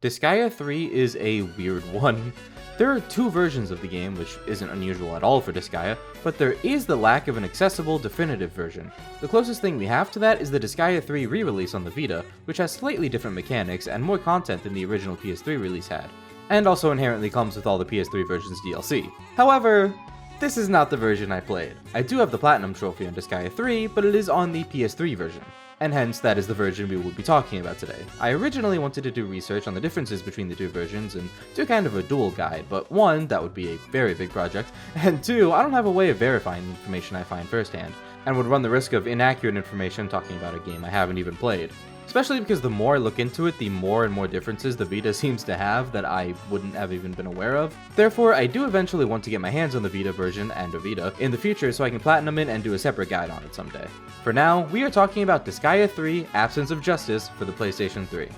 Disgaea 3 is a weird one. There are two versions of the game, which isn't unusual at all for Disgaea, but there is the lack of an accessible, definitive version. The closest thing we have to that is the Disgaea 3 re-release on the Vita, which has slightly different mechanics and more content than the original PS3 release had, and also inherently comes with all the PS3 version's DLC. However, this is not the version I played. I do have the Platinum Trophy on Disgaea 3, but it is on the PS3 version, and hence that is the version we will be talking about today. I originally wanted to do research on the differences between the two versions and do kind of a dual guide, but one, that would be a very big project, and two, I don't have a way of verifying the information I find firsthand, and would run the risk of inaccurate information talking about a game I haven't even played. Especially because the more I look into it, the more and more differences the Vita seems to have that I wouldn't have even been aware of. Therefore, I do eventually want to get my hands on the Vita version and a Vita in the future so I can platinum it and do a separate guide on it someday. For now, we are talking about Disgaea 3: Absence of Justice for the PlayStation 3.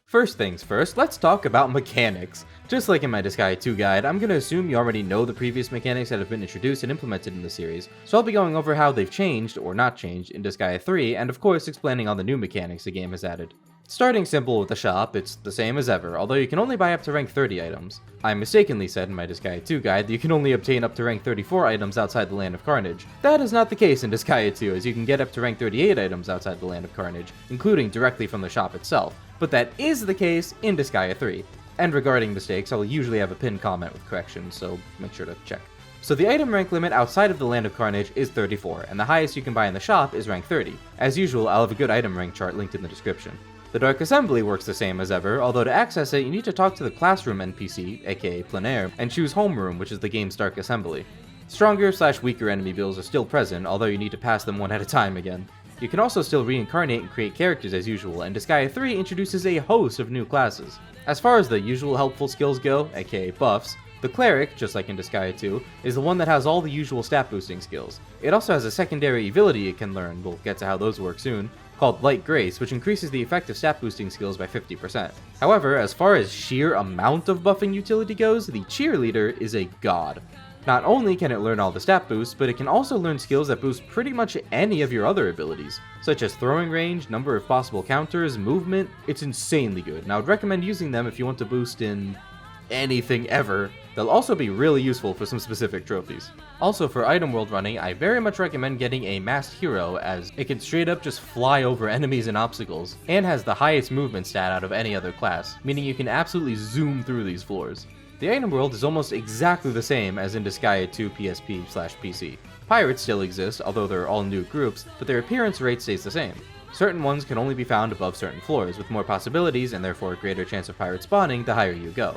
First things first, let's talk about mechanics. Just like in my Disgaea 2 guide, I'm going to assume you already know the previous mechanics that have been introduced and implemented in the series, so I'll be going over how they've changed, or not changed, in Disgaea 3, and of course explaining all the new mechanics the game has added. Starting simple with the shop, it's the same as ever, although you can only buy up to rank 30 items. I mistakenly said in my Disgaea 2 guide that you can only obtain up to rank 34 items outside the Land of Carnage. That is not the case in Disgaea 2, as you can get up to rank 38 items outside the Land of Carnage, including directly from the shop itself, but that is the case in Disgaea 3. And regarding mistakes, I'll usually have a pinned comment with corrections, so make sure to check. So the item rank limit outside of the Land of Carnage is 34, and the highest you can buy in the shop is rank 30. As usual, I'll have a good item rank chart linked in the description. The Dark Assembly works the same as ever, although to access it, you need to talk to the Classroom NPC, aka Plenaire, and choose Homeroom, which is the game's Dark Assembly. Stronger/weaker enemy builds are still present, although you need to pass them one at a time again. You can also still reincarnate and create characters as usual, and Disgaea 3 introduces a host of new classes. As far as the usual helpful skills go, aka buffs, the Cleric, just like in Disgaea 2, is the one that has all the usual stat boosting skills. It also has a secondary Evility it can learn, we'll get to how those work soon, called Light Grace, which increases the effective stat boosting skills by 50%. However, as far as sheer amount of buffing utility goes, the Cheerleader is a god. Not only can it learn all the stat boosts, but it can also learn skills that boost pretty much any of your other abilities, such as throwing range, number of possible counters, movement. It's insanely good, and I would recommend using them if you want to boost in anything ever. They'll also be really useful for some specific trophies. Also, for item world running, I very much recommend getting a Masked Hero, as it can straight up just fly over enemies and obstacles, and has the highest movement stat out of any other class, meaning you can absolutely zoom through these floors. The item world is almost exactly the same as in Disgaea 2 PSP/PC. Pirates still exist, although they're all new groups, but their appearance rate stays the same. Certain ones can only be found above certain floors, with more possibilities and therefore a greater chance of pirate spawning the higher you go.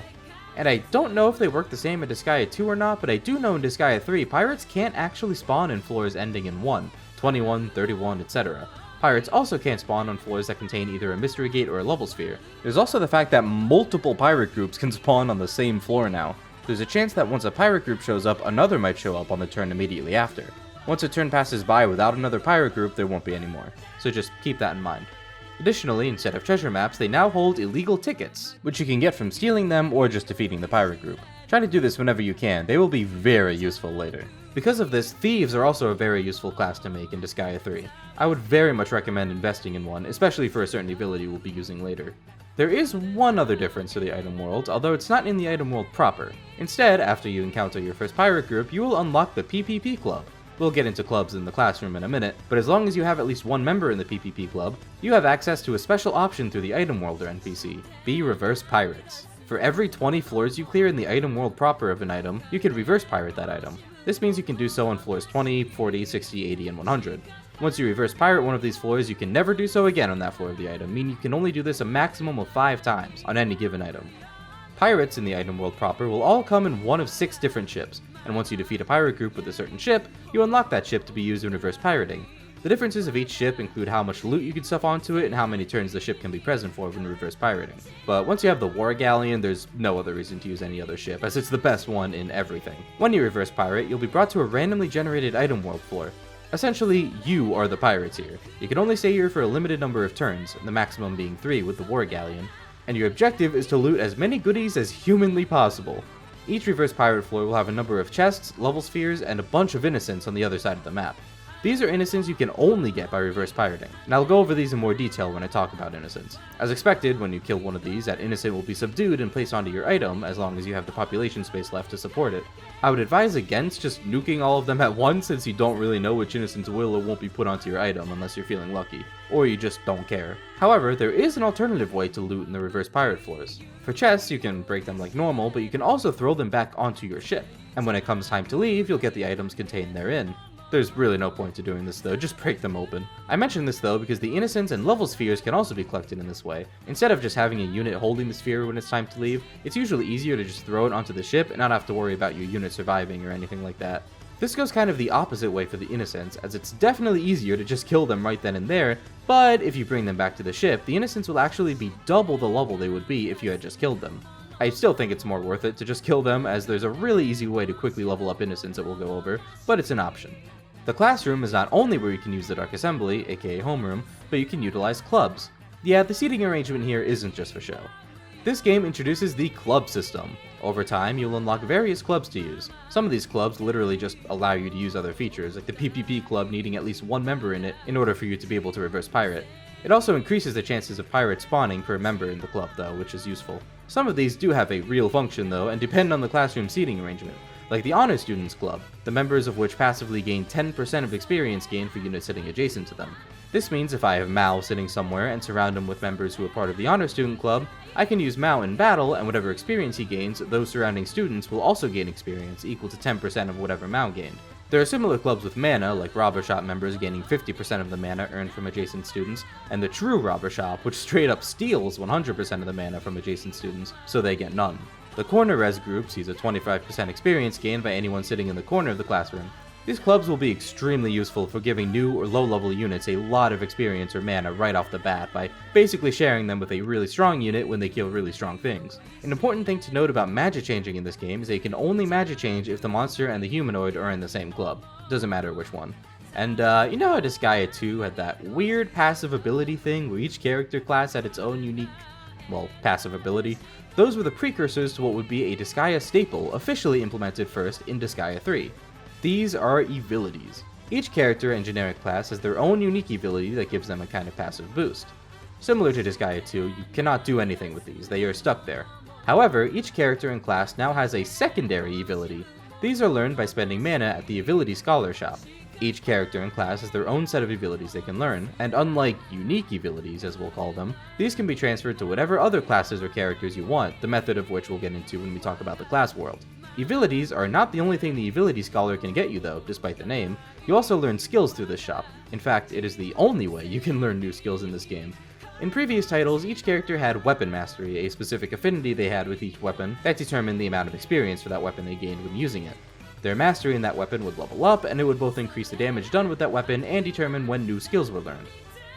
And I don't know if they work the same in Disgaea 2 or not, but I do know in Disgaea 3, pirates can't actually spawn in floors ending in 1, 21, 31, etc. Pirates also can't spawn on floors that contain either a mystery gate or a level sphere. There's also the fact that multiple pirate groups can spawn on the same floor now. There's a chance that once a pirate group shows up, another might show up on the turn immediately after. Once a turn passes by without another pirate group, there won't be any more. So just keep that in mind. Additionally, instead of treasure maps, they now hold illegal tickets, which you can get from stealing them or just defeating the pirate group. Try to do this whenever you can, they will be very useful later. Because of this, thieves are also a very useful class to make in Disgaea 3. I would very much recommend investing in one, especially for a certain ability we'll be using later. There is one other difference to the item world, although it's not in the item world proper. Instead, after you encounter your first pirate group, you will unlock the PPP Club. We'll get into clubs in the classroom in a minute, but as long as you have at least one member in the PPP Club, you have access to a special option through the item world or NPC, be Reverse Pirates. For every 20 floors you clear in the item world proper of an item, you can reverse pirate that item. This means you can do so on floors 20, 40, 60, 80, and 100. Once you reverse pirate one of these floors, you can never do so again on that floor of the item, meaning you can only do this a maximum of 5 times on any given item. Pirates in the item world proper will all come in one of 6 different ships, and once you defeat a pirate group with a certain ship, you unlock that ship to be used in reverse pirating. The differences of each ship include how much loot you can stuff onto it and how many turns the ship can be present for when reverse pirating. But once you have the War Galleon, there's no other reason to use any other ship, as it's the best one in everything. When you reverse pirate, you'll be brought to a randomly generated item world floor. Essentially, you are the pirates here. You can only stay here for a limited number of turns, the maximum being 3 with the War Galleon, and your objective is to loot as many goodies as humanly possible. Each reverse pirate floor will have a number of chests, level spheres, and a bunch of innocents on the other side of the map. These are innocents you can only get by reverse pirating, and I'll go over these in more detail when I talk about innocents. As expected, when you kill one of these, that innocent will be subdued and placed onto your item as long as you have the population space left to support it. I would advise against just nuking all of them at once, since you don't really know which innocents will or won't be put onto your item unless you're feeling lucky, or you just don't care. However, there is an alternative way to loot in the reverse pirate floors. For chests, you can break them like normal, but you can also throw them back onto your ship, and when it comes time to leave, you'll get the items contained therein. There's really no point to doing this though, just break them open. I mention this though because the innocents and level spheres can also be collected in this way. Instead of just having a unit holding the sphere when it's time to leave, it's usually easier to just throw it onto the ship and not have to worry about your unit surviving or anything like that. This goes kind of the opposite way for the innocents, as it's definitely easier to just kill them right then and there, but if you bring them back to the ship, the innocents will actually be double the level they would be if you had just killed them. I still think it's more worth it to just kill them, as there's a really easy way to quickly level up innocents that we'll go over, but it's an option. The classroom is not only where you can use the Dark Assembly, aka Homeroom, but you can utilize clubs. Yeah, the seating arrangement here isn't just for show. This game introduces the club system. Over time, you'll unlock various clubs to use. Some of these clubs literally just allow you to use other features, like the PvP club needing at least one member in it in order for you to be able to reverse pirate. It also increases the chances of pirates spawning per member in the club though, which is useful. Some of these do have a real function though, and depend on the classroom seating arrangement, like the Honor Students Club, the members of which passively gain 10% of experience gain for units sitting adjacent to them. This means if I have Mao sitting somewhere and surround him with members who are part of the Honor Student Club, I can use Mao in battle, and whatever experience he gains, those surrounding students will also gain experience equal to 10% of whatever Mao gained. There are similar clubs with mana, like Robber Shop members gaining 50% of the mana earned from adjacent students, and the True Robber Shop, which straight up steals 100% of the mana from adjacent students, so they get none. The Corner Res group sees a 25% experience gained by anyone sitting in the corner of the classroom. These clubs will be extremely useful for giving new or low level units a lot of experience or mana right off the bat by basically sharing them with a really strong unit when they kill really strong things. An important thing to note about magic changing in this game is that you can only magic change if the monster and the humanoid are in the same club. Doesn't matter which one. And you know how Disgaea 2 had that weird passive ability thing where each character class had its own unique, passive ability? Those were the precursors to what would be a Disgaea staple officially implemented first in Disgaea 3. These are Evilities. Each character and generic class has their own unique ability that gives them a kind of passive boost. Similar to Disgaea 2, you cannot do anything with these, they are stuck there. However, each character and class now has a secondary ability. These are learned by spending mana at the Evility Scholar Shop. Each character and class has their own set of abilities they can learn, and unlike unique abilities, as we'll call them, these can be transferred to whatever other classes or characters you want, the method of which we'll get into when we talk about the class world. Evilities are not the only thing the Evility Scholar can get you though, despite the name. You also learn skills through this shop. In fact, it is the only way you can learn new skills in this game. In previous titles, each character had weapon mastery, a specific affinity they had with each weapon that determined the amount of experience for that weapon they gained when using it. Their mastery in that weapon would level up, and it would both increase the damage done with that weapon and determine when new skills were learned.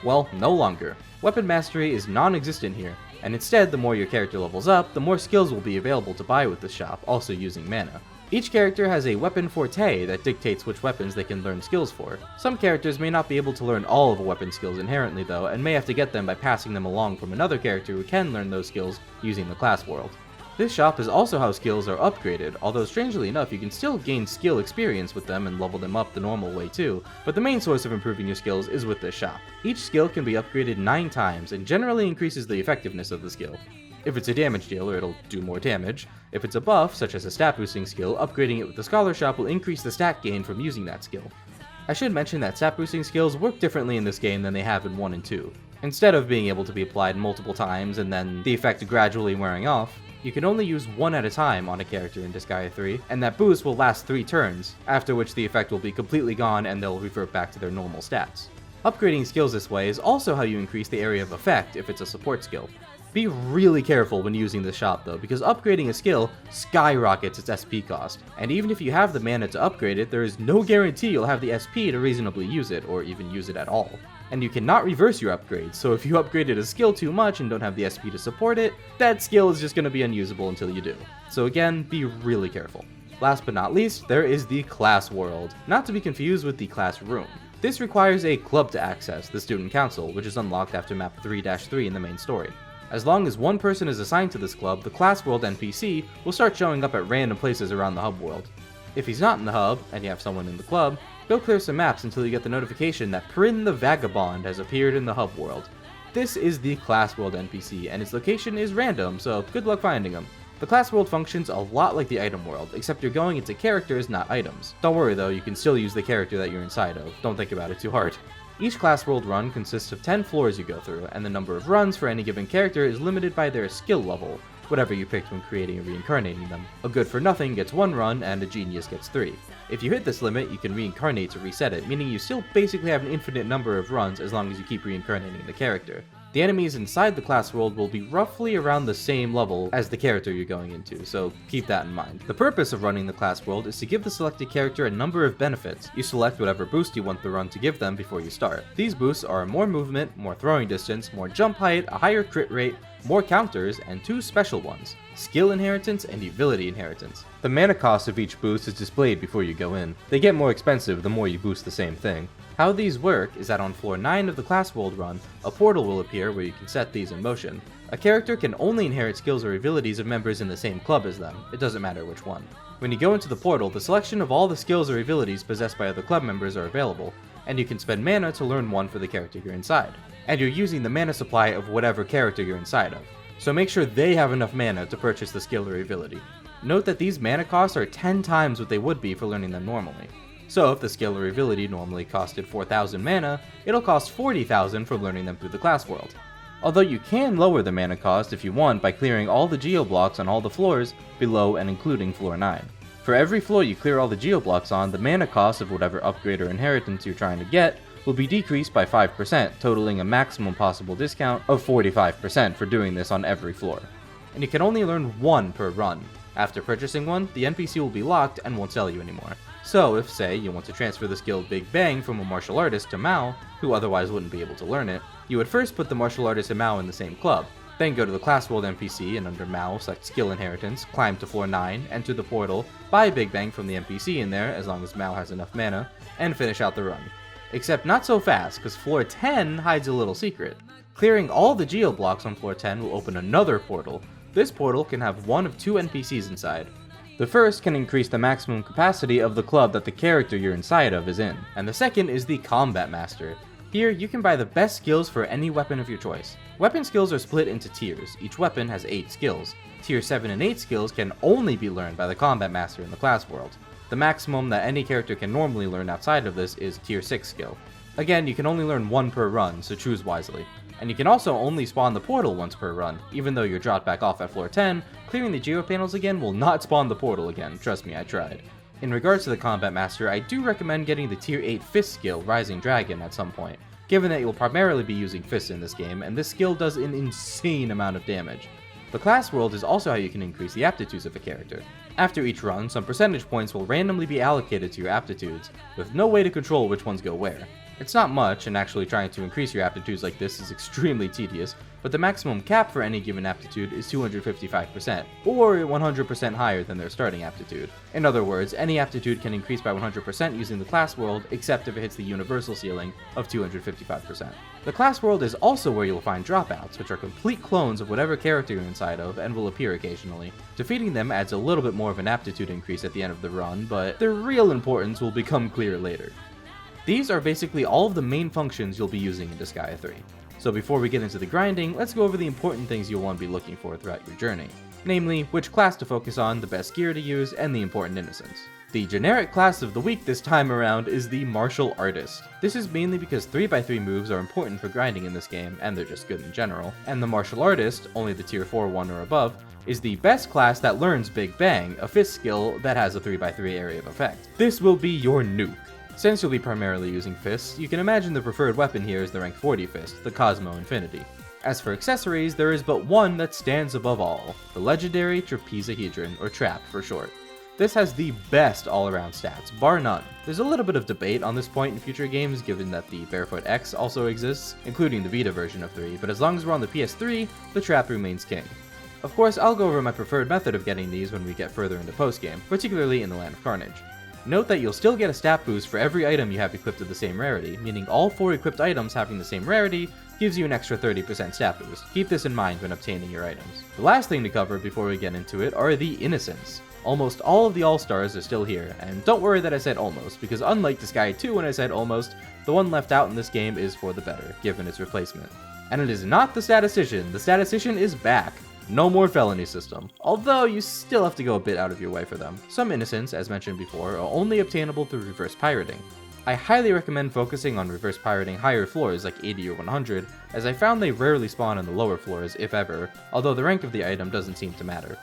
Well, no longer. Weapon mastery is non-existent here, and instead the more your character levels up, the more skills will be available to buy with this shop, also using mana. Each character has a weapon forte that dictates which weapons they can learn skills for. Some characters may not be able to learn all of the weapon skills inherently though, and may have to get them by passing them along from another character who can learn those skills using the class world. This shop is also how skills are upgraded, although strangely enough you can still gain skill experience with them and level them up the normal way too, but the main source of improving your skills is with this shop. Each skill can be upgraded 9 times and generally increases the effectiveness of the skill. If it's a damage dealer, it'll do more damage. If it's a buff, such as a stat boosting skill, upgrading it with the Scholar Shop will increase the stat gain from using that skill. I should mention that stat boosting skills work differently in this game than they have in 1 and 2. Instead of being able to be applied multiple times and then the effect gradually wearing off, you can only use one at a time on a character in Disgaea 3, and that boost will last 3 turns, after which the effect will be completely gone and they'll revert back to their normal stats. Upgrading skills this way is also how you increase the area of effect if it's a support skill. Be really careful when using this shop though, because upgrading a skill skyrockets its SP cost, and even if you have the mana to upgrade it, there is no guarantee you'll have the SP to reasonably use it, or even use it at all. And you cannot reverse your upgrades, so if you upgraded a skill too much and don't have the SP to support it, that skill is just going to be unusable until you do. So again, be really careful. Last but not least, there is the class world, not to be confused with the classroom. This requires a club to access, the Student Council, which is unlocked after map 3-3 in the main story. As long as one person is assigned to this club, the class world NPC will start showing up at random places around the hub world. If he's not in the hub, and you have someone in the club, go clear some maps until you get the notification that Prin the Vagabond has appeared in the hub world. This is the class world NPC, and its location is random, so good luck finding him. The class world functions a lot like the item world, except you're going into characters, not items. Don't worry though, you can still use the character that you're inside of, don't think about it too hard. Each class world run consists of 10 floors you go through, and the number of runs for any given character is limited by their skill level, whatever you picked when creating and reincarnating them. A good for nothing gets 1 run, and a genius gets 3. If you hit this limit, you can reincarnate to reset it, meaning you still basically have an infinite number of runs as long as you keep reincarnating the character. The enemies inside the class world will be roughly around the same level as the character you're going into, so keep that in mind. The purpose of running the class world is to give the selected character a number of benefits. You select whatever boost you want the run to give them before you start. These boosts are more movement, more throwing distance, more jump height, a higher crit rate, more counters, and 2 special ones, skill inheritance and Evility inheritance. The mana cost of each boost is displayed before you go in. They get more expensive the more you boost the same thing. How these work is that on floor 9 of the class world run, a portal will appear where you can set these in motion. A character can only inherit skills or abilities of members in the same club as them, it doesn't matter which one. When you go into the portal, the selection of all the skills or abilities possessed by other club members are available, and you can spend mana to learn one for the character you're inside. And you're using the mana supply of whatever character you're inside of, so make sure they have enough mana to purchase the skill or ability. Note that these mana costs are 10 times what they would be for learning them normally. So if the skill or ability normally costed 4,000 mana, it'll cost 40,000 for learning them through the class world. Although you can lower the mana cost if you want by clearing all the geoblocks on all the floors below and including floor 9. For every floor you clear all the geoblocks on, the mana cost of whatever upgrade or inheritance you're trying to get will be decreased by 5%, totaling a maximum possible discount of 45% for doing this on every floor. And you can only learn 1 per run. After purchasing one, the NPC will be locked and won't sell you anymore. So if, say, you want to transfer the skill Big Bang from a martial artist to Mao, who otherwise wouldn't be able to learn it, you would first put the martial artist and Mao in the same club, then go to the class world NPC and under Mao select skill inheritance, climb to floor 9, enter the portal, buy Big Bang from the NPC in there as long as Mao has enough mana, and finish out the run. Except not so fast, because floor 10 hides a little secret. Clearing all the geoblocks on floor 10 will open another portal. This portal can have one of 2 NPCs inside. The first can increase the maximum capacity of the club that the character you're inside of is in, and the second is the Combat Master. Here, you can buy the best skills for any weapon of your choice. Weapon skills are split into tiers. Each weapon has 8 skills. Tier 7 and 8 skills can only be learned by the Combat Master in the class world. The maximum that any character can normally learn outside of this is Tier 6 skill. Again, you can only learn 1 per run, so choose wisely. And you can also only spawn the portal once per run. Even though you're dropped back off at floor 10, clearing the geo panels again will not spawn the portal again, trust me, I tried. In regards to the Combat Master, I do recommend getting the Tier 8 Fist skill, Rising Dragon, at some point, given that you'll primarily be using fists in this game, and this skill does an insane amount of damage. The class world is also how you can increase the aptitudes of a character. After each run, some percentage points will randomly be allocated to your aptitudes, with no way to control which ones go where. It's not much, and actually trying to increase your aptitudes like this is extremely tedious, but the maximum cap for any given aptitude is 255%, or 100% higher than their starting aptitude. In other words, any aptitude can increase by 100% using the class world, except if it hits the universal ceiling of 255%. The class world is also where you'll find dropouts, which are complete clones of whatever character you're inside of and will appear occasionally. Defeating them adds a little bit more of an aptitude increase at the end of the run, but their real importance will become clear later. These are basically all of the main functions you'll be using in Disgaea 3. So before we get into the grinding, let's go over the important things you'll want to be looking for throughout your journey. Namely, which class to focus on, the best gear to use, and the important innocents. The generic class of the week this time around is the Martial Artist. This is mainly because 3x3 moves are important for grinding in this game, and they're just good in general, and the Martial Artist, only the tier 4 one or above, is the best class that learns Big Bang, a fist skill that has a 3x3 area of effect. This will be your nuke. Since you'll be primarily using fists, you can imagine the preferred weapon here is the rank 40 fist, the Cosmo Infinity. As for accessories, there is but one that stands above all, the legendary Trapezahedron, or Trap for short. This has the best all-around stats, bar none. There's a little bit of debate on this point in future games given that the Barefoot X also exists, including the Vita version of 3, but as long as we're on the PS3, the Trap remains king. Of course, I'll go over my preferred method of getting these when we get further into postgame, particularly in the Land of Carnage. Note that you'll still get a stat boost for every item you have equipped of the same rarity, meaning all 4 equipped items having the same rarity gives you an extra 30% stat boost. Keep this in mind when obtaining your items. The last thing to cover before we get into it are the Innocents. Almost all of the All-Stars are still here, and don't worry that I said almost, because unlike Disgaea 2 when I said almost, the one left out in this game is for the better, given its replacement. And it is not the Statistician. The Statistician is back. No more felony system, although you still have to go a bit out of your way for them. Some Innocents, as mentioned before, are only obtainable through reverse pirating. I highly recommend focusing on reverse pirating higher floors like 80 or 100, as I found they rarely spawn in the lower floors, if ever, although the rank of the item doesn't seem to matter.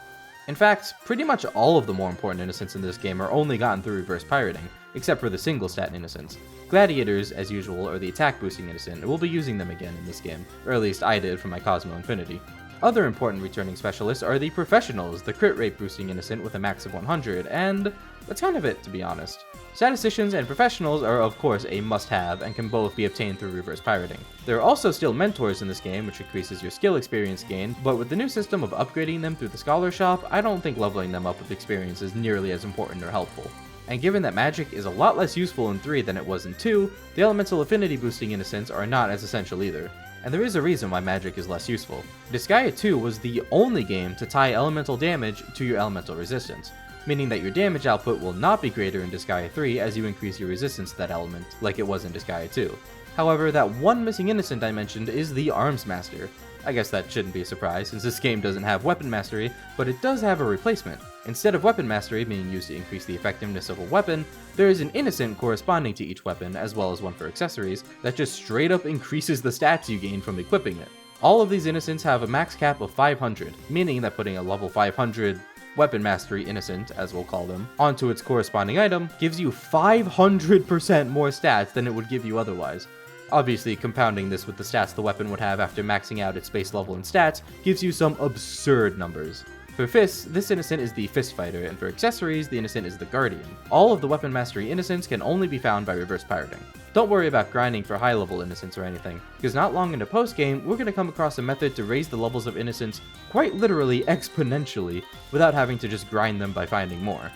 In fact, pretty much all of the more important Innocents in this game are only gotten through reverse pirating, except for the single stat Innocents. Gladiators, as usual, are the attack boosting Innocent, and we'll be using them again in this game, or at least I did for my Cosmo Infinity. Other important returning specialists are the Professionals, the crit rate boosting Innocent with a max of 100, and that's kind of it, to be honest. Statisticians and Professionals are of course a must-have and can both be obtained through reverse pirating. There are also still Mentors in this game, which increases your skill experience gain, but with the new system of upgrading them through the Scholar Shop, I don't think leveling them up with experience is nearly as important or helpful. And given that magic is a lot less useful in 3 than it was in 2, the elemental affinity boosting Innocents are not as essential either. And there is a reason why magic is less useful. Disgaea 2 was the only game to tie elemental damage to your elemental resistance, meaning that your damage output will not be greater in Disgaea 3 as you increase your resistance to that element, like it was in Disgaea 2. However, that one missing Innocent I mentioned is the Arms Master. I guess that shouldn't be a surprise, since this game doesn't have Weapon Mastery, but it does have a replacement. Instead of Weapon Mastery being used to increase the effectiveness of a weapon, there is an Innocent corresponding to each weapon, as well as one for accessories, that just straight up increases the stats you gain from equipping it. All of these Innocents have a max cap of 500, meaning that putting a level 500 Weapon Mastery Innocent, as we'll call them, onto its corresponding item gives you 500% more stats than it would give you otherwise. Obviously, compounding this with the stats the weapon would have after maxing out its base level and stats gives you some absurd numbers. For fists, this Innocent is the Fist Fighter, and for accessories, the Innocent is the Guardian. All of the Weapon Mastery Innocents can only be found by reverse pirating. Don't worry about grinding for high level Innocents or anything, because not long into post-game, we're going to come across a method to raise the levels of Innocents quite literally exponentially, without having to just grind them by finding more.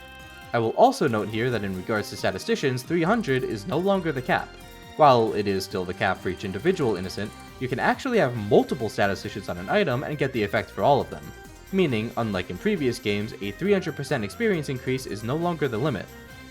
I will also note here that in regards to statisticians, 300 is no longer the cap. While it is still the cap for each individual Innocent, you can actually have multiple statisticians on an item and get the effect for all of them. Meaning, unlike in previous games, a 300% experience increase is no longer the limit.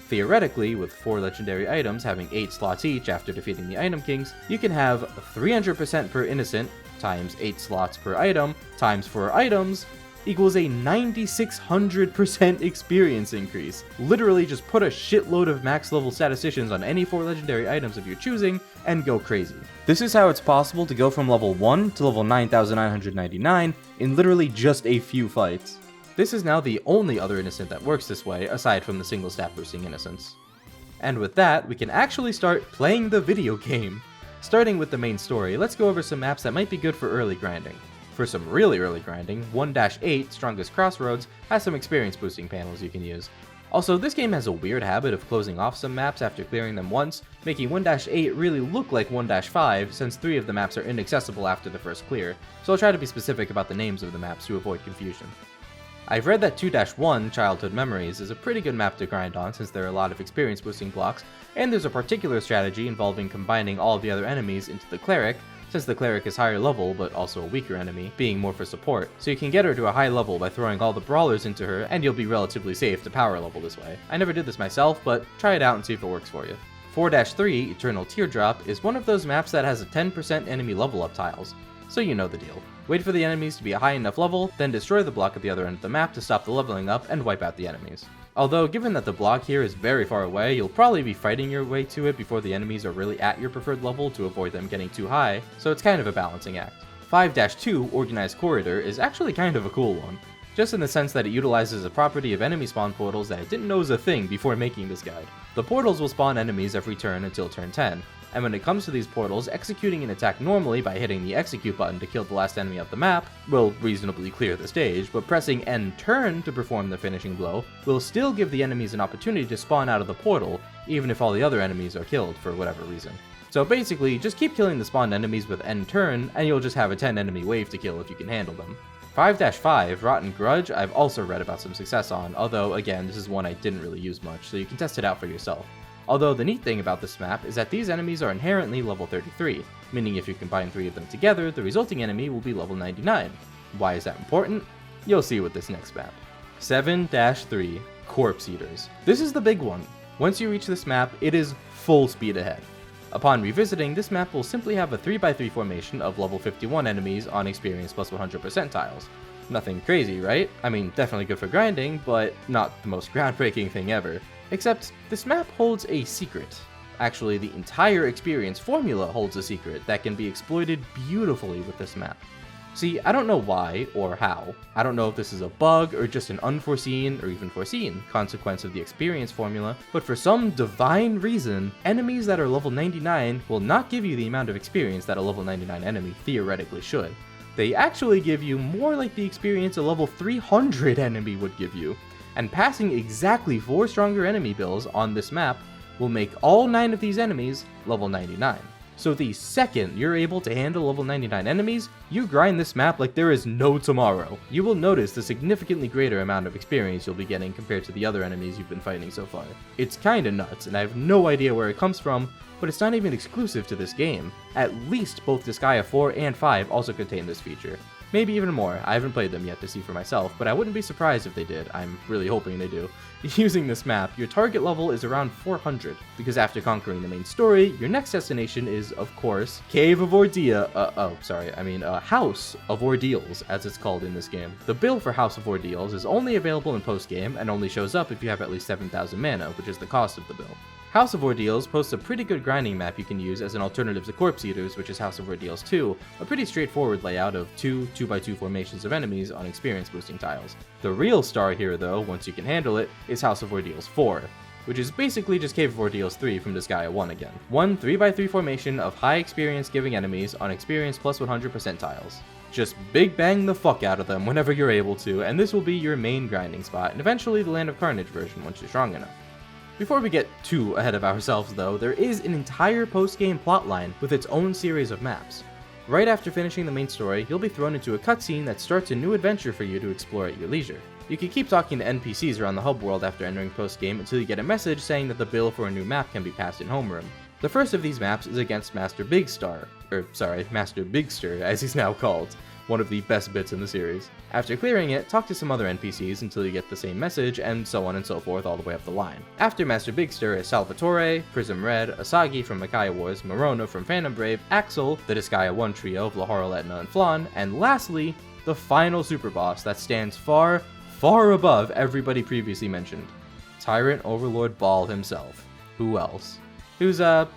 Theoretically, with 4 legendary items having 8 slots each after defeating the Item Kings, you can have 300% per Innocent, times 8 slots per item, times 4 items, equals a 9600% experience increase. Literally just put a shitload of max level statisticians on any 4 legendary items of your choosing, and go crazy. This is how it's possible to go from level 1 to level 9999 in literally just a few fights. This is now the only other Innocent that works this way, aside from the single stat boosting Innocents. And with that, we can actually start playing the video game. Starting with the main story, let's go over some maps that might be good for early grinding. For some really early grinding, 1-8, Strongest Crossroads, has some experience boosting panels you can use. Also, this game has a weird habit of closing off some maps after clearing them once, making 1-8 really look like 1-5 since 3 of the maps are inaccessible after the first clear, so I'll try to be specific about the names of the maps to avoid confusion. I've read that 2-1, Childhood Memories, is a pretty good map to grind on since there are a lot of experience boosting blocks, and there's a particular strategy involving combining all of the other enemies into the Cleric, since the Cleric is higher level but also a weaker enemy, being more for support, so you can get her to a high level by throwing all the brawlers into her and you'll be relatively safe to power level this way. I never did this myself, but try it out and see if it works for you. 4-3, Eternal Teardrop, is one of those maps that has a 10% enemy level up tiles, so you know the deal. Wait for the enemies to be a high enough level, then destroy the block at the other end of the map to stop the leveling up and wipe out the enemies. Although, given that the block here is very far away, you'll probably be fighting your way to it before the enemies are really at your preferred level to avoid them getting too high, so it's kind of a balancing act. 5-2, Organized Corridor, is actually kind of a cool one, just in the sense that it utilizes a property of enemy spawn portals that I didn't know was a thing before making this guide. The portals will spawn enemies every turn until turn 10, and when it comes to these portals, executing an attack normally by hitting the execute button to kill the last enemy of the map will reasonably clear the stage, but pressing end turn to perform the finishing blow will still give the enemies an opportunity to spawn out of the portal, even if all the other enemies are killed for whatever reason. So basically, just keep killing the spawned enemies with end turn, and you'll just have a 10 enemy wave to kill if you can handle them. 5-5, Rotten Grudge, I've also read about some success on, although again, this is one I didn't really use much, so you can test it out for yourself. Although the neat thing about this map is that these enemies are inherently level 33, meaning if you combine 3 of them together, the resulting enemy will be level 99. Why is that important? You'll see with this next map. 7-3 Corpse Eaters. This is the big one. Once you reach this map, it is full speed ahead. Upon revisiting, this map will simply have a 3x3 formation of level 51 enemies on experience plus 100% tiles. Nothing crazy, right? I mean, definitely good for grinding, but not the most groundbreaking thing ever. Except, this map holds a secret. Actually, the entire experience formula holds a secret that can be exploited beautifully with this map. See, I don't know why or how. I don't know if this is a bug or just an unforeseen or even foreseen consequence of the experience formula, but for some divine reason, enemies that are level 99 will not give you the amount of experience that a level 99 enemy theoretically should. They actually give you more like the experience a level 300 enemy would give you, and passing exactly 4 stronger enemy bills on this map will make all 9 of these enemies level 99. So the second you're able to handle level 99 enemies, you grind this map like there is no tomorrow. You will notice the significantly greater amount of experience you'll be getting compared to the other enemies you've been fighting so far. It's kinda nuts, and I have no idea where it comes from, but it's not even exclusive to this game. At least both Disgaea 4 and 5 also contain this feature. Maybe even more. I haven't played them yet to see for myself, but I wouldn't be surprised if they did. I'm really hoping they do. Using this map, your target level is around 400, because after conquering the main story, your next destination is, of course, House of Ordeals, as it's called in this game. The bill for House of Ordeals is only available in post-game, and only shows up if you have at least 7,000 mana, which is the cost of the bill. House of Ordeals posts a pretty good grinding map you can use as an alternative to Corpse Eaters, which is House of Ordeals 2, a pretty straightforward layout of 2 2x2 formations of enemies on experience boosting tiles. The real star here though, once you can handle it, is House of Ordeals 4, which is basically just Cave of Ordeals 3 from Disgaea 1 again. One 3x3 formation of high experience giving enemies on experience plus 100% tiles. Just big bang the fuck out of them whenever you're able to, and this will be your main grinding spot, and eventually the Land of Carnage version once you're strong enough. Before we get too ahead of ourselves though, there is an entire post-game plotline with its own series of maps. Right after finishing the main story, you'll be thrown into a cutscene that starts a new adventure for you to explore at your leisure. You can keep talking to NPCs around the hub world after entering post-game until you get a message saying that the bill for a new map can be passed in Homeroom. The first of these maps is against Master Bigster as he's now called, one of the best bits in the series. After clearing it, talk to some other NPCs until you get the same message, and so on and so forth all the way up the line. After Master Bigster is Salvatore, Prism Red, Asagi from Makai Wars, Morona from Phantom Brave, Axel, the Disgaea 1 trio of Laharl, Etna, and Flan, and lastly, the final super boss that stands far, far above everybody previously mentioned. Tyrant Overlord Ball himself. Who else? Who's a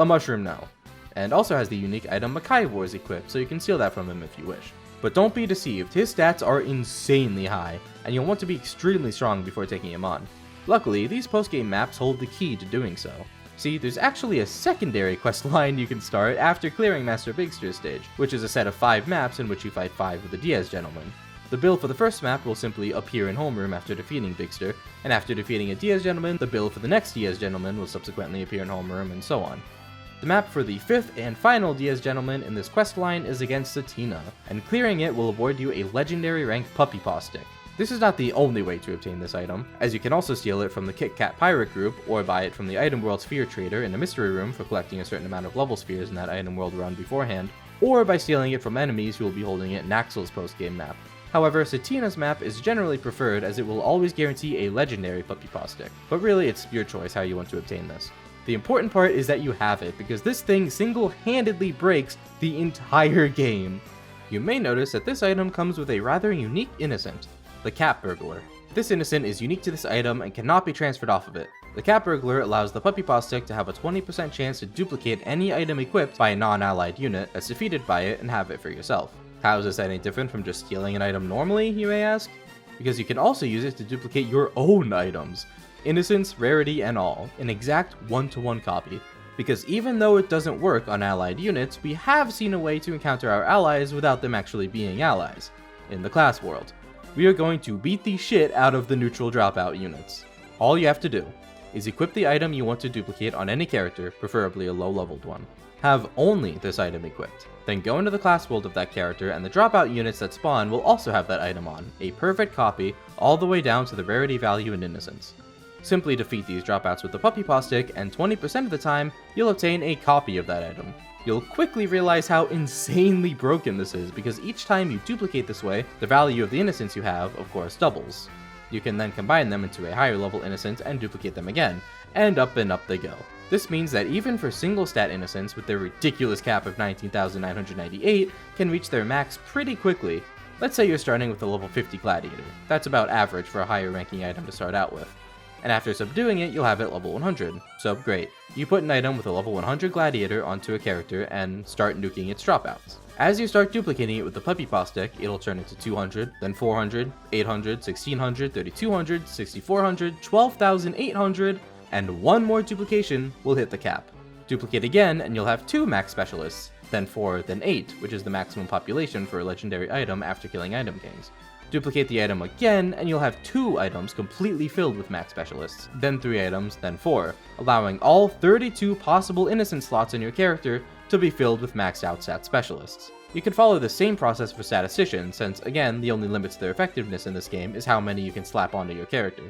mushroom now, and also has the unique item Makai Wars equipped, so you can steal that from him if you wish. But don't be deceived, his stats are insanely high, and you'll want to be extremely strong before taking him on. Luckily, these post-game maps hold the key to doing so. See, there's actually a secondary quest line you can start after clearing Master Bigster's stage, which is a set of 5 maps in which you fight 5 of the Diaz Gentlemen. The bill for the first map will simply appear in Homeroom after defeating Bigster, and after defeating a Diaz Gentleman, the bill for the next Diaz Gentleman will subsequently appear in Homeroom, and so on. The map for the 5th and final Diaz Gentleman in this quest line is against Satina, and clearing it will award you a legendary rank Puppy Paw Stick. This is not the only way to obtain this item, as you can also steal it from the Kit Kat Pirate group, or buy it from the Item World Sphere Trader in a mystery room for collecting a certain amount of level spheres in that Item World run beforehand, or by stealing it from enemies who will be holding it in Axel's post-game map. However, Satina's map is generally preferred as it will always guarantee a legendary Puppy Paw Stick, but really it's your choice how you want to obtain this. The important part is that you have it, because this thing single-handedly breaks the entire game. You may notice that this item comes with a rather unique innocent, the Cat Burglar. This innocent is unique to this item and cannot be transferred off of it. The Cat Burglar allows the Puppy Paw Stick to have a 20% chance to duplicate any item equipped by a non-allied unit that's defeated by it and have it for yourself. How is this any different from just stealing an item normally, you may ask? Because you can also use it to duplicate your own items. Innocence, rarity, and all, an exact 1-to-1 copy. Because even though it doesn't work on allied units, we have seen a way to encounter our allies without them actually being allies. In the class world. We are going to beat the shit out of the neutral dropout units. All you have to do is equip the item you want to duplicate on any character, preferably a low-leveled one. Have only this item equipped. Then go into the class world of that character, and the dropout units that spawn will also have that item on, a perfect copy, all the way down to the rarity value and innocence. Simply defeat these dropouts with the puppy paw stick, and 20% of the time, you'll obtain a copy of that item. You'll quickly realize how insanely broken this is, because each time you duplicate this way, the value of the innocence you have, of course, doubles. You can then combine them into a higher level innocence and duplicate them again, and up they go. This means that even for single stat innocents with their ridiculous cap of 19,998 can reach their max pretty quickly. Let's say you're starting with a level 50 gladiator. That's about average for a higher ranking item to start out with. And after subduing it, you'll have it level 100. So great, you put an item with a level 100 gladiator onto a character and start nuking its dropouts. As you start duplicating it with the puppy paw stick, it'll turn into 200, then 400, 800, 1600, 3200, 6400, 12,800, and one more duplication will hit the cap. Duplicate again and you'll have 2 max specialists, then 4, then 8, which is the maximum population for a legendary item after killing item kings. Duplicate the item again and you'll have 2 items completely filled with max specialists, then 3 items, then 4, allowing all 32 possible innocent slots in your character to be filled with maxed out stat specialists. You can follow the same process for statisticians, since again, the only limit to their effectiveness in this game is how many you can slap onto your character.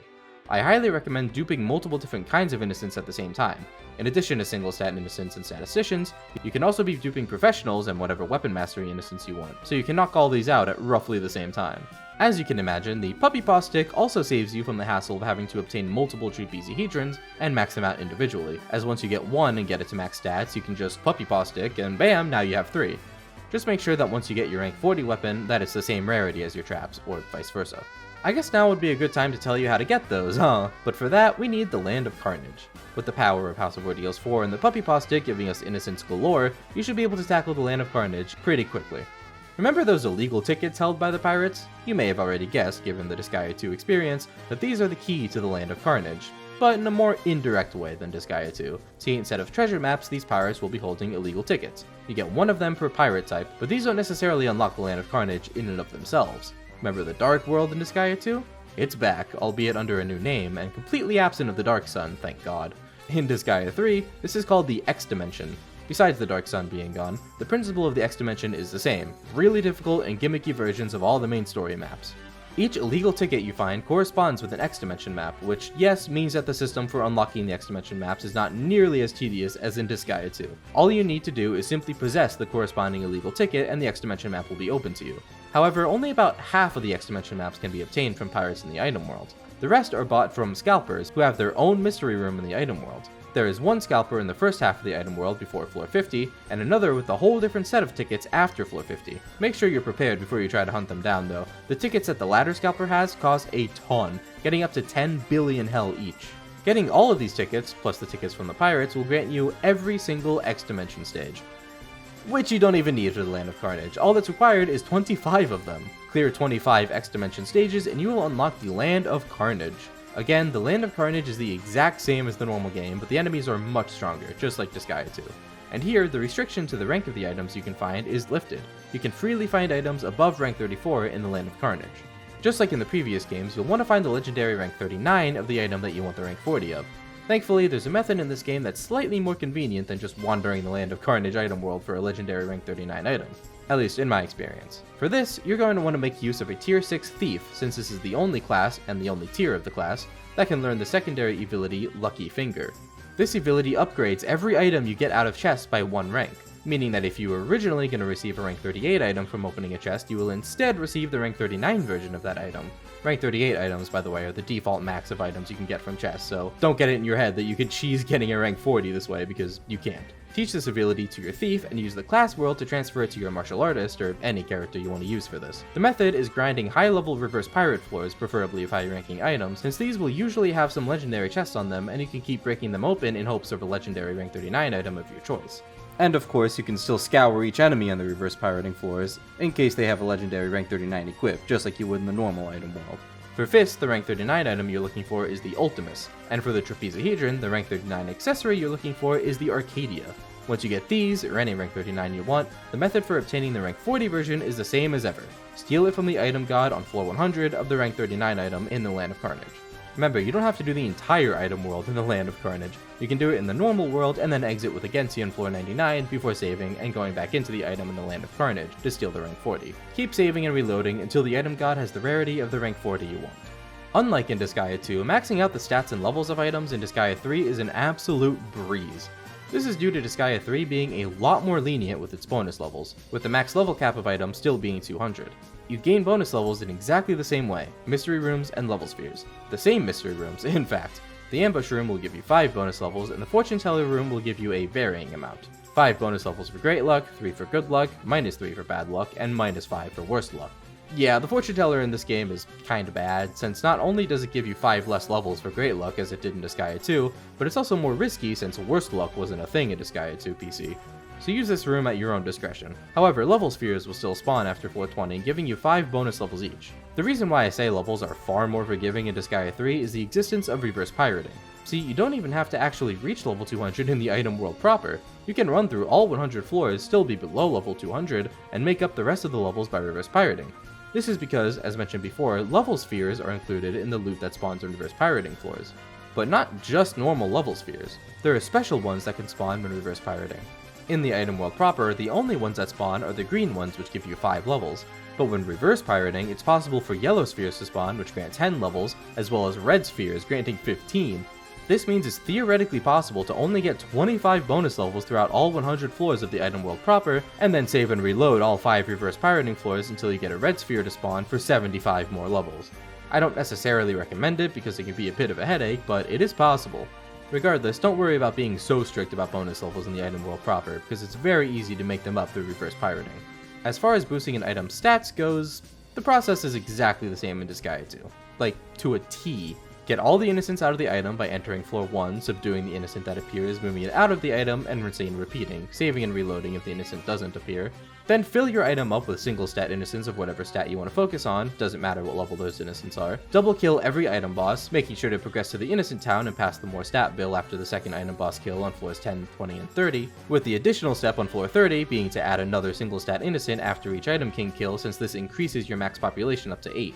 I highly recommend duping multiple different kinds of innocents at the same time. In addition to single stat innocents and statisticians, you can also be duping professionals and whatever weapon mastery innocents you want, so you can knock all these out at roughly the same time. As you can imagine, the puppy paw stick also saves you from the hassle of having to obtain multiple Tripizihedrons and max them out individually, as once you get one and get it to max stats, you can just puppy paw stick and bam, now you have 3. Just make sure that once you get your rank 40 weapon, that it's the same rarity as your traps, or vice versa. I guess now would be a good time to tell you how to get those, huh? But for that, we need the Land of Carnage. With the power of House of Ordeals 4 and the puppy paw stick giving us innocence galore, you should be able to tackle the Land of Carnage pretty quickly. Remember those illegal tickets held by the pirates? You may have already guessed, given the Disgaea 2 experience, that these are the key to the Land of Carnage, but in a more indirect way than Disgaea 2. See, instead of treasure maps, these pirates will be holding illegal tickets. You get one of them per pirate type, but these don't necessarily unlock the Land of Carnage in and of themselves. Remember the Dark World in Disgaea 2? It's back, albeit under a new name, and completely absent of the Dark Sun, thank god. In Disgaea 3, this is called the X Dimension. Besides the Dark Sun being gone, the principle of the X Dimension is the same, really difficult and gimmicky versions of all the main story maps. Each illegal ticket you find corresponds with an X Dimension map, which yes, means that the system for unlocking the X Dimension maps is not nearly as tedious as in Disgaea 2. All you need to do is simply possess the corresponding illegal ticket and the X Dimension map will be open to you. However, only about half of the X Dimension maps can be obtained from pirates in the item world. The rest are bought from scalpers who have their own mystery room in the item world. There is one scalper in the first half of the item world before floor 50, and another with a whole different set of tickets after floor 50. Make sure you're prepared before you try to hunt them down though. The tickets that the latter scalper has cost a ton, getting up to 10 billion hell each. Getting all of these tickets, plus the tickets from the pirates, will grant you every single X Dimension stage, which you don't even need for the Land of Carnage. All that's required is 25 of them. Clear 25 X Dimension stages and you will unlock the Land of Carnage. Again, the Land of Carnage is the exact same as the normal game, but the enemies are much stronger, just like Disgaea 2. And here, the restriction to the rank of the items you can find is lifted. You can freely find items above rank 34 in the Land of Carnage. Just like in the previous games, you'll want to find the legendary rank 39 of the item that you want the rank 40 of. Thankfully, there's a method in this game that's slightly more convenient than just wandering the Land of Carnage item world for a legendary rank 39 item. At least in my experience. For this, you're going to want to make use of a tier 6 thief, since this is the only class, and the only tier of the class, that can learn the secondary Evility, Lucky Finger. This Evility upgrades every item you get out of chests by 1 rank, meaning that if you were originally going to receive a rank 38 item from opening a chest, you will instead receive the rank 39 version of that item. Rank 38 items, by the way, are the default max of items you can get from chests, so don't get it in your head that you could cheese getting a rank 40 this way, because you can't. Teach this ability to your thief and use the class world to transfer it to your martial artist or any character you want to use for this. The method is grinding high-level reverse pirate floors, preferably of high-ranking items, since these will usually have some legendary chests on them and you can keep breaking them open in hopes of a legendary rank 39 item of your choice. And of course, you can still scour each enemy on the reverse pirating floors in case they have a legendary rank 39 equipped, just like you would in the normal item world. For Fist, the rank 39 item you're looking for is the Ultimus, and for the Trapezahedron, the rank 39 accessory you're looking for is the Arcadia. Once you get these, or any rank 39 you want, the method for obtaining the rank 40 version is the same as ever. Steal it from the item god on floor 100 of the rank 39 item in the Land of Carnage. Remember, you don't have to do the entire item world in the Land of Carnage. You can do it in the normal world and then exit with Agency on floor 99 before saving and going back into the item in the Land of Carnage to steal the rank 40. Keep saving and reloading until the item god has the rarity of the rank 40 you want. Unlike in Disgaea 2, maxing out the stats and levels of items in Disgaea 3 is an absolute breeze. This is due to Disgaea 3 being a lot more lenient with its bonus levels, with the max level cap of items still being 200. You gain bonus levels in exactly the same way, mystery rooms and level spheres. The same mystery rooms, in fact. The ambush room will give you 5 bonus levels, and the fortune teller room will give you a varying amount. 5 bonus levels for great luck, 3 for good luck, -3 for bad luck, and -5 for worst luck. Yeah, the fortune teller in this game is kinda bad, since not only does it give you 5 less levels for great luck as it did in Disgaea 2, but it's also more risky since worst luck wasn't a thing in Disgaea 2 PC. So use this room at your own discretion. However, level spheres will still spawn after 420, giving you 5 bonus levels each. The reason why I say levels are far more forgiving in Disgaea 3 is the existence of reverse pirating. See, you don't even have to actually reach level 200 in the item world proper. You can run through all 100 floors, still be below level 200, and make up the rest of the levels by reverse pirating. This is because, as mentioned before, level spheres are included in the loot that spawns on reverse pirating floors. But not just normal level spheres, there are special ones that can spawn when reverse pirating. In the item world proper, the only ones that spawn are the green ones, which give you 5 levels, but when reverse pirating, it's possible for yellow spheres to spawn, which grant 10 levels, as well as red spheres, granting 15. This means it's theoretically possible to only get 25 bonus levels throughout all 100 floors of the item world proper, and then save and reload all 5 reverse pirating floors until you get a red sphere to spawn for 75 more levels. I don't necessarily recommend it because it can be a bit of a headache, but it is possible. Regardless, don't worry about being so strict about bonus levels in the item world proper, because it's very easy to make them up through reverse pirating. As far as boosting an item's stats goes, the process is exactly the same in Disgaea 2. Like, to a T. Get all the innocents out of the item by entering floor 1, subduing the innocent that appears, moving it out of the item, and rinsing and repeating, saving and reloading if the innocent doesn't appear. Then fill your item up with single stat innocents of whatever stat you want to focus on, doesn't matter what level those innocents are. Double kill every item boss, making sure to progress to the innocent town and pass the more stat bill after the second item boss kill on floors 10, 20, and 30, with the additional step on floor 30 being to add another single stat innocent after each item king kill, since this increases your max population up to 8.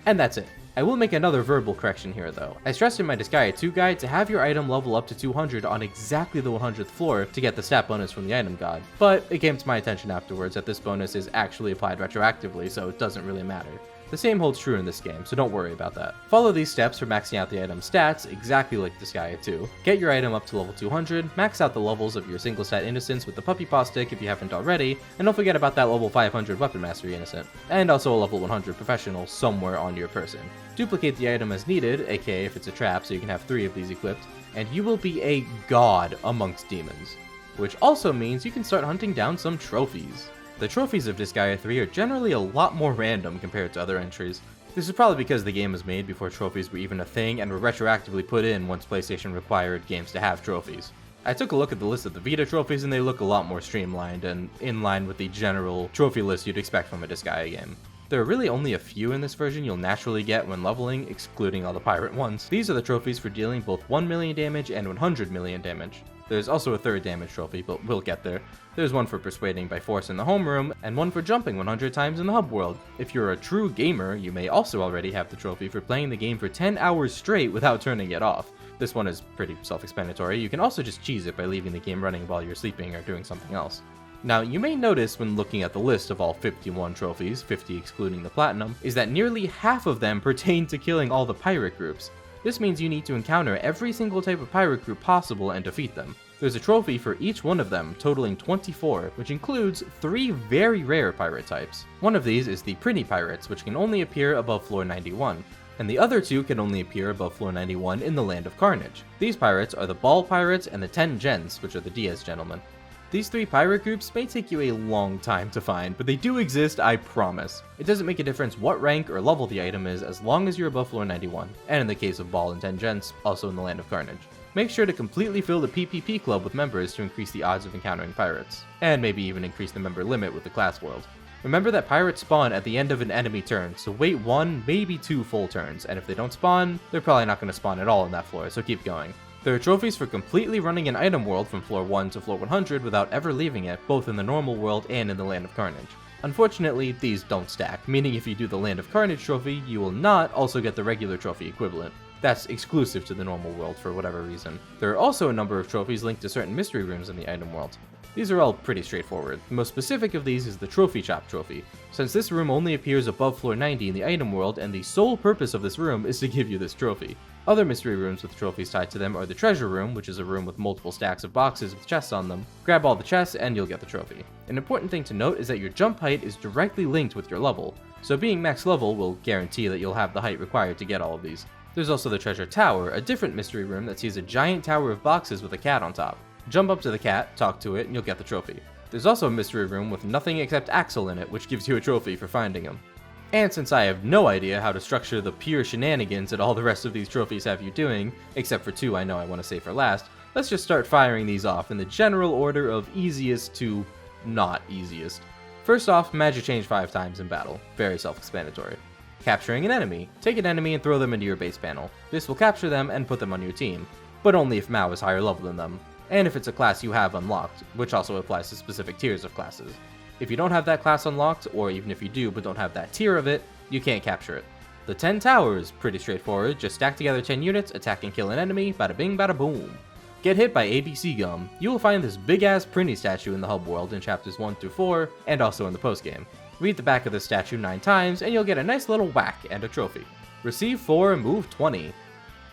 And that's it. I will make another verbal correction here though. I stressed in my Disgaea 2 guide to have your item level up to 200 on exactly the 100th floor to get the stat bonus from the item god, but it came to my attention afterwards that this bonus is actually applied retroactively, so it doesn't really matter. The same holds true in this game, so don't worry about that. Follow these steps for maxing out the item's stats, exactly like Disgaea 2. Get your item up to level 200, max out the levels of your single stat innocents with the puppy paw stick if you haven't already, and don't forget about that level 500 weapon mastery innocent, and also a level 100 professional somewhere on your person. Duplicate the item as needed, aka if it's a trap, so you can have 3 of these equipped, and you will be a god amongst demons. Which also means you can start hunting down some trophies. The trophies of Disgaea 3 are generally a lot more random compared to other entries. This is probably because the game was made before trophies were even a thing and were retroactively put in once PlayStation required games to have trophies. I took a look at the list of the Vita trophies and they look a lot more streamlined and in line with the general trophy list you'd expect from a Disgaea game. There are really only a few in this version you'll naturally get when leveling, excluding all the pirate ones. These are the trophies for dealing both 1 million damage and 100 million damage. There's also a third damage trophy, but we'll get there. There's one for persuading by force in the homeroom, and one for jumping 100 times in the hub world. If you're a true gamer, you may also already have the trophy for playing the game for 10 hours straight without turning it off. This one is pretty self-explanatory. You can also just cheese it by leaving the game running while you're sleeping or doing something else. Now, you may notice when looking at the list of all 51 trophies, 50 excluding the platinum, is that nearly half of them pertain to killing all the pirate groups. This means you need to encounter every single type of pirate group possible and defeat them. There's a trophy for each one of them, totaling 24, which includes 3 very rare pirate types. One of these is the Pretty Pirates, which can only appear above floor 91, and the other 2 can only appear above floor 91 in the Land of Carnage. These pirates are the Ball Pirates and the 10 Gents, which are the Diaz Gentlemen. These 3 pirate groups may take you a long time to find, but they do exist, I promise. It doesn't make a difference what rank or level the item is as long as you're above floor 91, and in the case of Ball and 10 Gents, also in the Land of Carnage. Make sure to completely fill the PvP club with members to increase the odds of encountering pirates, and maybe even increase the member limit with the class world. Remember that pirates spawn at the end of an enemy turn, so wait 1, maybe 2 full turns, and if they don't spawn, they're probably not going to spawn at all on that floor, so keep going. There are trophies for completely running an item world from floor 1 to floor 100 without ever leaving it, both in the normal world and in the Land of Carnage. Unfortunately, these don't stack, meaning if you do the Land of Carnage trophy, you will not also get the regular trophy equivalent. That's exclusive to the normal world for whatever reason. There are also a number of trophies linked to certain mystery rooms in the item world. These are all pretty straightforward. The most specific of these is the Trophy Shop trophy, since this room only appears above floor 90 in the item world, and the sole purpose of this room is to give you this trophy. Other mystery rooms with trophies tied to them are the Treasure Room, which is a room with multiple stacks of boxes with chests on them. Grab all the chests and you'll get the trophy. An important thing to note is that your jump height is directly linked with your level, so being max level will guarantee that you'll have the height required to get all of these. There's also the Treasure Tower, a different mystery room that sees a giant tower of boxes with a cat on top. Jump up to the cat, talk to it, and you'll get the trophy. There's also a mystery room with nothing except Axel in it, which gives you a trophy for finding him. And since I have no idea how to structure the pure shenanigans that all the rest of these trophies have you doing, except for two I know I want to save for last, let's just start firing these off in the general order of easiest to not easiest. First off, magic change 5 times in battle. Very self-explanatory. Capturing an enemy. Take an enemy and throw them into your base panel. This will capture them and put them on your team, but only if Mao is higher level than them, and if it's a class you have unlocked, which also applies to specific tiers of classes. If you don't have that class unlocked, or even if you do but don't have that tier of it, you can't capture it. The 10 towers, pretty straightforward, just stack together 10 units, attack and kill an enemy, bada bing bada boom. Get hit by ABC Gum. You will find this big ass Prinny statue in the hub world in chapters 1 through 4, and also in the postgame. Read the back of the statue 9 times, and you'll get a nice little whack and a trophy. Receive 4 and move 20.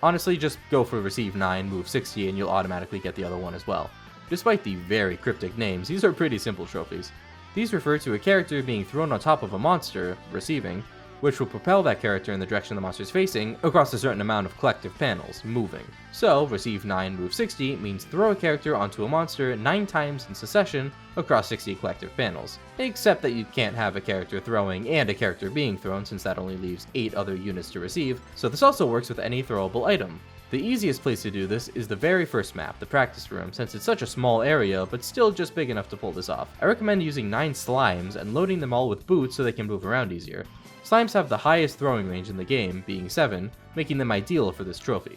Honestly, just go for receive 9, move 60, and you'll automatically get the other one as well. Despite the very cryptic names, these are pretty simple trophies. These refer to a character being thrown on top of a monster, receiving, which will propel that character in the direction the monster is facing across a certain amount of collective panels, moving. So, receive 9, move 60 means throw a character onto a monster 9 times in succession across 60 collective panels. Except that you can't have a character throwing and a character being thrown, since that only leaves 8 other units to receive, so this also works with any throwable item. The easiest place to do this is the very first map, the practice room, since it's such a small area, but still just big enough to pull this off. I recommend using 9 slimes and loading them all with boots so they can move around easier. Slimes have the highest throwing range in the game, being 7, making them ideal for this trophy.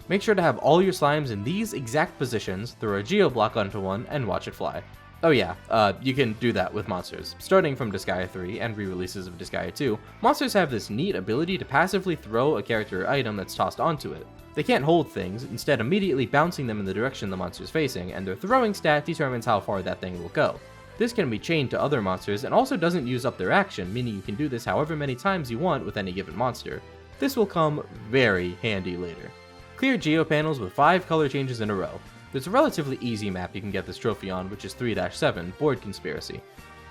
Make sure to have all your slimes in these exact positions, throw a geoblock onto one, and watch it fly. Oh yeah, you can do that with monsters. Starting from Disgaea 3 and re-releases of Disgaea 2, monsters have this neat ability to passively throw a character or item that's tossed onto it. They can't hold things, instead immediately bouncing them in the direction the monster is facing, and their throwing stat determines how far that thing will go. This can be chained to other monsters and also doesn't use up their action, meaning you can do this however many times you want with any given monster. This will come very handy later. Clear geo panels with 5 color changes in a row. There's a relatively easy map you can get this trophy on, which is 3-7, Board Conspiracy.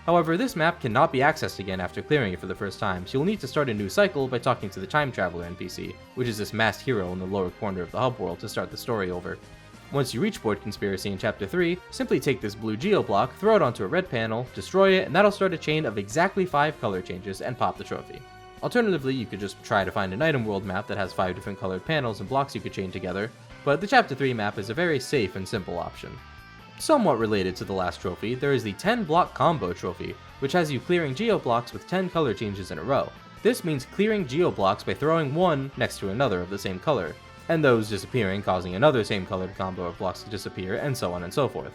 However, this map cannot be accessed again after clearing it for the first time, so you'll need to start a new cycle by talking to the Time Traveler NPC, which is this masked hero in the lower corner of the hub world, to start the story over. Once you reach Board Conspiracy in Chapter 3, simply take this blue geoblock, throw it onto a red panel, destroy it, and that'll start a chain of exactly 5 color changes and pop the trophy. Alternatively, you could just try to find an item world map that has 5 different colored panels and blocks you could chain together, but the Chapter 3 map is a very safe and simple option. Somewhat related to the last trophy, there is the 10 block combo trophy, which has you clearing geoblocks with 10 color changes in a row. This means clearing geoblocks by throwing one next to another of the same color, and those disappearing causing another same colored combo of blocks to disappear, and so on and so forth.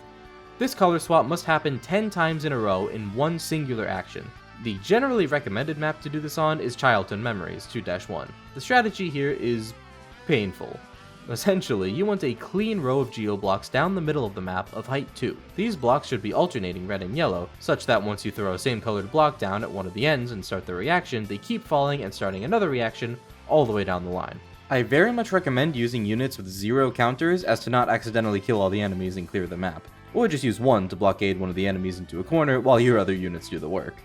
This color swap must happen 10 times in a row in one singular action. The generally recommended map to do this on is Childhood Memories 2-1. The strategy here is painful. Essentially, you want a clean row of geoblocks down the middle of the map of height 2. These blocks should be alternating red and yellow, such that once you throw a same colored block down at one of the ends and start the reaction, they keep falling and starting another reaction all the way down the line. I very much recommend using units with 0 counters as to not accidentally kill all the enemies and clear the map, or just use one to blockade one of the enemies into a corner while your other units do the work.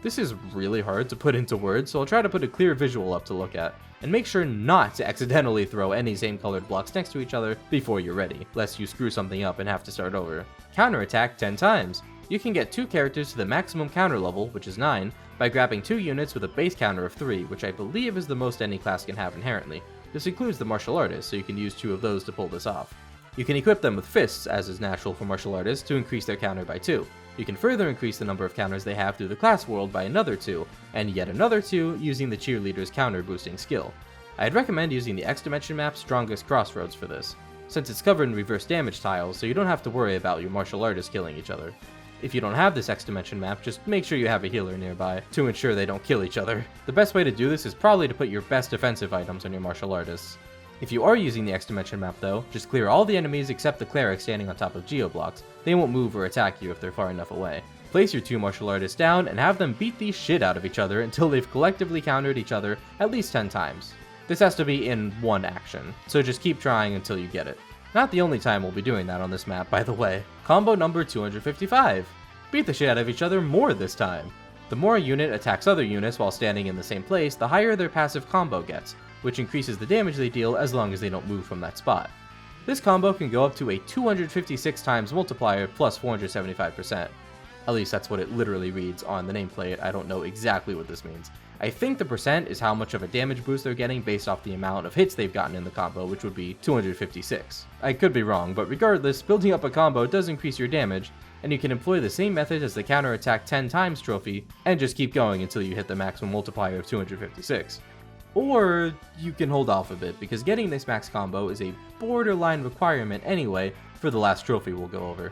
This is really hard to put into words, so I'll try to put a clear visual up to look at, and make sure not to accidentally throw any same colored blocks next to each other before you're ready, lest you screw something up and have to start over. Counterattack 10 times. You can get 2 characters to the maximum counter level, which is 9, by grabbing 2 units with a base counter of 3, which I believe is the most any class can have inherently. This includes the martial artist, so you can use 2 of those to pull this off. You can equip them with fists, as is natural for martial artists, to increase their counter by 2. You can further increase the number of counters they have through the class world by another 2, and yet another 2 using the cheerleader's counter boosting skill. I'd recommend using the X-Dimension map Strongest Crossroads for this, since it's covered in reverse damage tiles, so you don't have to worry about your martial artists killing each other. If you don't have this X-Dimension map, just make sure you have a healer nearby to ensure they don't kill each other. The best way to do this is probably to put your best defensive items on your martial artists. If you are using the X Dimension map though, just clear all the enemies except the cleric standing on top of geoblocks. They won't move or attack you if they're far enough away. Place your 2 martial artists down and have them beat the shit out of each other until they've collectively countered each other at least 10 times. This has to be in one action, so just keep trying until you get it. Not the only time we'll be doing that on this map, by the way. Combo number 255. Beat the shit out of each other more this time. The more a unit attacks other units while standing in the same place, the higher their passive combo gets, which increases the damage they deal as long as they don't move from that spot. This combo can go up to a 256 times multiplier plus 475%. At least that's what it literally reads on the nameplate. I don't know exactly what this means. I think the percent is how much of a damage boost they're getting based off the amount of hits they've gotten in the combo, which would be 256. I could be wrong, but regardless, building up a combo does increase your damage, and you can employ the same method as the counterattack 10 times trophy, and just keep going until you hit the maximum multiplier of 256. Or you can hold off a bit, because getting this max combo is a borderline requirement anyway for the last trophy we'll go over.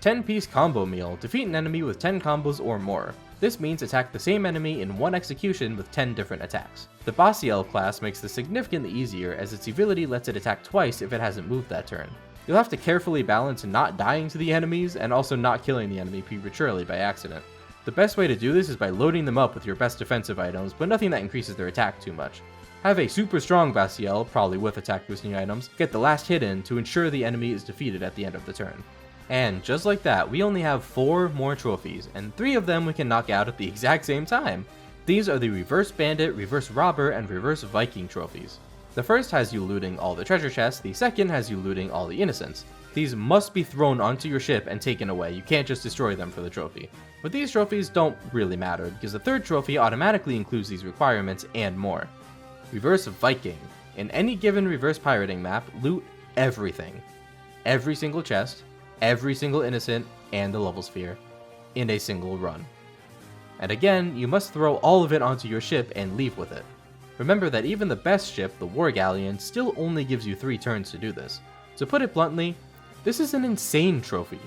10-piece combo meal. Defeat an enemy with 10 combos or more. This means attack the same enemy in one execution with 10 different attacks. The Basiel class makes this significantly easier as its Evility lets it attack twice if it hasn't moved that turn. You'll have to carefully balance not dying to the enemies and also not killing the enemy prematurely by accident. The best way to do this is by loading them up with your best defensive items, but nothing that increases their attack too much. Have a super strong Basiel, probably with attack boosting items, get the last hit in to ensure the enemy is defeated at the end of the turn. And just like that, we only have 4 more trophies, and 3 of them we can knock out at the exact same time. These are the Reverse Bandit, Reverse Robber, and Reverse Viking trophies. The first has you looting all the treasure chests, the second has you looting all the innocents. These must be thrown onto your ship and taken away, you can't just destroy them for the trophy. But these trophies don't really matter, because the third trophy automatically includes these requirements and more. Reverse Viking. In any given reverse pirating map, loot everything. Every single chest, every single innocent, and the level sphere, in a single run. And again, you must throw all of it onto your ship and leave with it. Remember that even the best ship, the War Galleon, still only gives you 3 turns to do this. To put it bluntly, this is an insane trophy.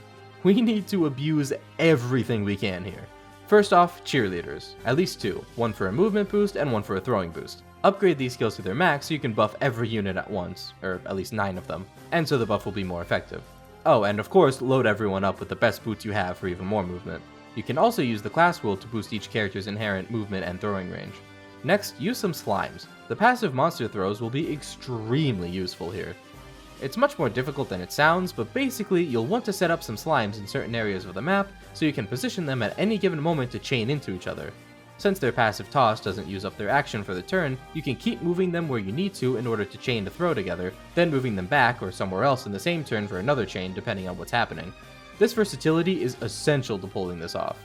We need to abuse everything we can here. First off, cheerleaders. At least 2, one for a movement boost and one for a throwing boost. Upgrade these skills to their max so you can buff every unit at once, or at least 9 of them, and so the buff will be more effective. Oh, and of course, load everyone up with the best boots you have for even more movement. You can also use the class rule to boost each character's inherent movement and throwing range. Next, use some slimes. The passive monster throws will be extremely useful here. It's much more difficult than it sounds, but basically you'll want to set up some slimes in certain areas of the map so you can position them at any given moment to chain into each other. Since their passive toss doesn't use up their action for the turn, you can keep moving them where you need to in order to chain to throw together, then moving them back or somewhere else in the same turn for another chain depending on what's happening. This versatility is essential to pulling this off.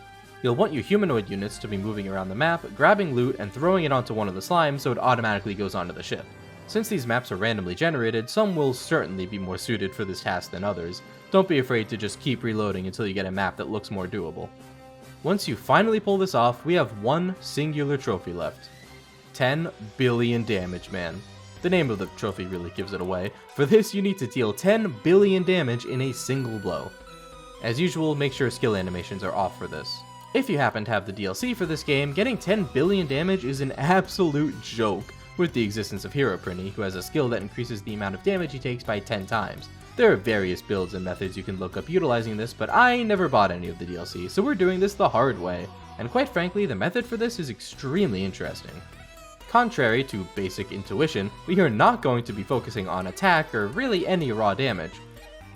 You'll want your humanoid units to be moving around the map, grabbing loot, and throwing it onto one of the slimes so it automatically goes onto the ship. Since these maps are randomly generated, some will certainly be more suited for this task than others. Don't be afraid to just keep reloading until you get a map that looks more doable. Once you finally pull this off, we have one singular trophy left. 10 billion damage, man. The name of the trophy really gives it away. For this, you need to deal 10 billion damage in a single blow. As usual, make sure skill animations are off for this. If you happen to have the DLC for this game, getting 10 billion damage is an absolute joke with the existence of Hero Prinny, who has a skill that increases the amount of damage he takes by 10 times. There are various builds and methods you can look up utilizing this, but I never bought any of the DLC, so we're doing this the hard way. And quite frankly, the method for this is extremely interesting. Contrary to basic intuition, we are not going to be focusing on attack or really any raw damage.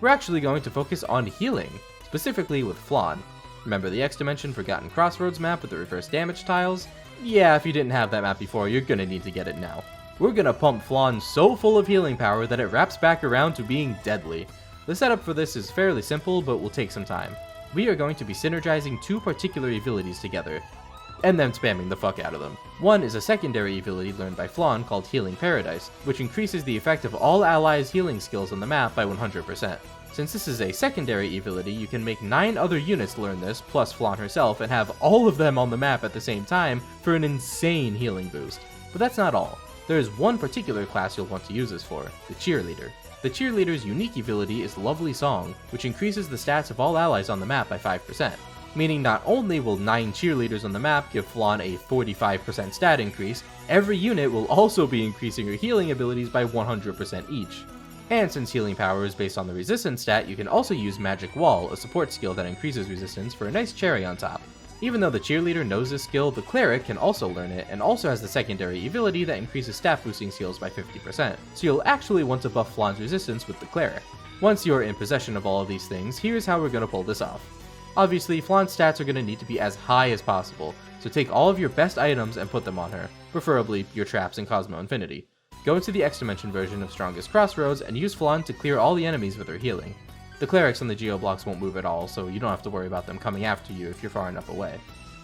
We're actually going to focus on healing, specifically with Flan. Remember the X Dimension Forgotten Crossroads map with the reverse damage tiles? Yeah, if you didn't have that map before, you're gonna need to get it now. We're gonna pump Flan so full of healing power that it wraps back around to being deadly. The setup for this is fairly simple, but will take some time. We are going to be synergizing 2 particular Evilities together, and then spamming the fuck out of them. One is a secondary Evility learned by Flan called Healing Paradise, which increases the effect of all allies' healing skills on the map by 100%. Since this is a secondary Evility, you can make 9 other units learn this, plus Flan herself, and have all of them on the map at the same time for an insane healing boost. But that's not all. There is one particular class you'll want to use this for, the Cheerleader. The Cheerleader's unique Evility is Lovely Song, which increases the stats of all allies on the map by 5%, meaning not only will 9 cheerleaders on the map give Flan a 45% stat increase, Every unit will also be increasing your healing abilities by 100% each. And since healing power is based on the resistance stat, you can also use Magic Wall, a support skill that increases resistance, for a nice cherry on top. Even though the cheerleader knows this skill, the cleric can also learn it, and also has the secondary Evility that increases stat boosting skills by 50%, so you'll actually want to buff Flaan's resistance with the cleric. Once you're in possession of all of these things, here's how we're going to pull this off. Obviously, Flaan's stats are going to need to be as high as possible, so take all of your best items and put them on her, preferably your traps and Cosmo Infinity. Go into the X Dimension version of Strongest Crossroads and use Flaan to clear all the enemies with her healing. The clerics on the Geo blocks won't move at all, so you don't have to worry about them coming after you if you're far enough away.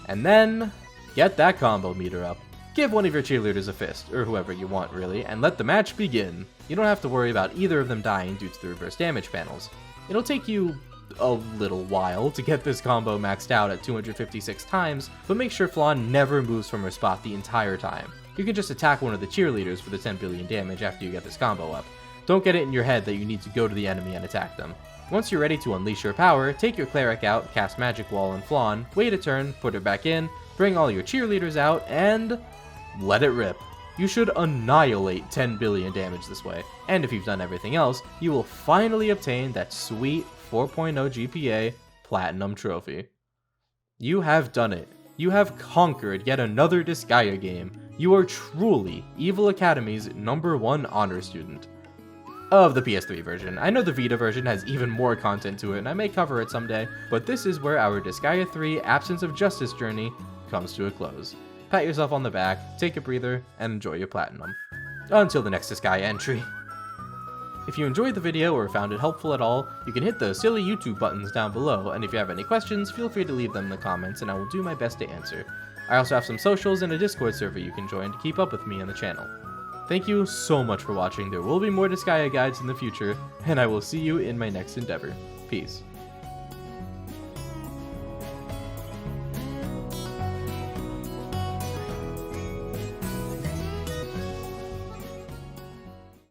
And then, get that combo meter up. Give one of your cheerleaders a fist, or whoever you want really, and let the match begin. You don't have to worry about either of them dying due to the reverse damage panels. It'll take you a little while to get this combo maxed out at 256 times, but make sure Flaan never moves from her spot the entire time. You can just attack one of the cheerleaders for the 10 billion damage after you get this combo up. Don't get it in your head that you need to go to the enemy and attack them. Once you're ready to unleash your power, take your cleric out, cast Magic Wall on Flaan, wait a turn, put her back in, bring all your cheerleaders out, and let it rip. You should annihilate 10 billion damage this way, and if you've done everything else, you will finally obtain that sweet 4.0 GPA Platinum Trophy. You have done it. You have conquered yet another Disgaea game. You are truly Evil Academy's #1 honor student. Of the PS3 version. I know the Vita version has even more content to it, and I may cover it someday, but this is where our Disgaea 3 Absence of Justice journey comes to a close. Pat yourself on the back, take a breather, and enjoy your platinum. Until the next Disgaea entry. If you enjoyed the video or found it helpful at all, you can hit the silly YouTube buttons down below, and if you have any questions, feel free to leave them in the comments and I will do my best to answer. I also have some socials and a Discord server you can join to keep up with me on the channel. Thank you so much for watching. There will be more Disgaea guides in the future, and I will see you in my next endeavor. Peace.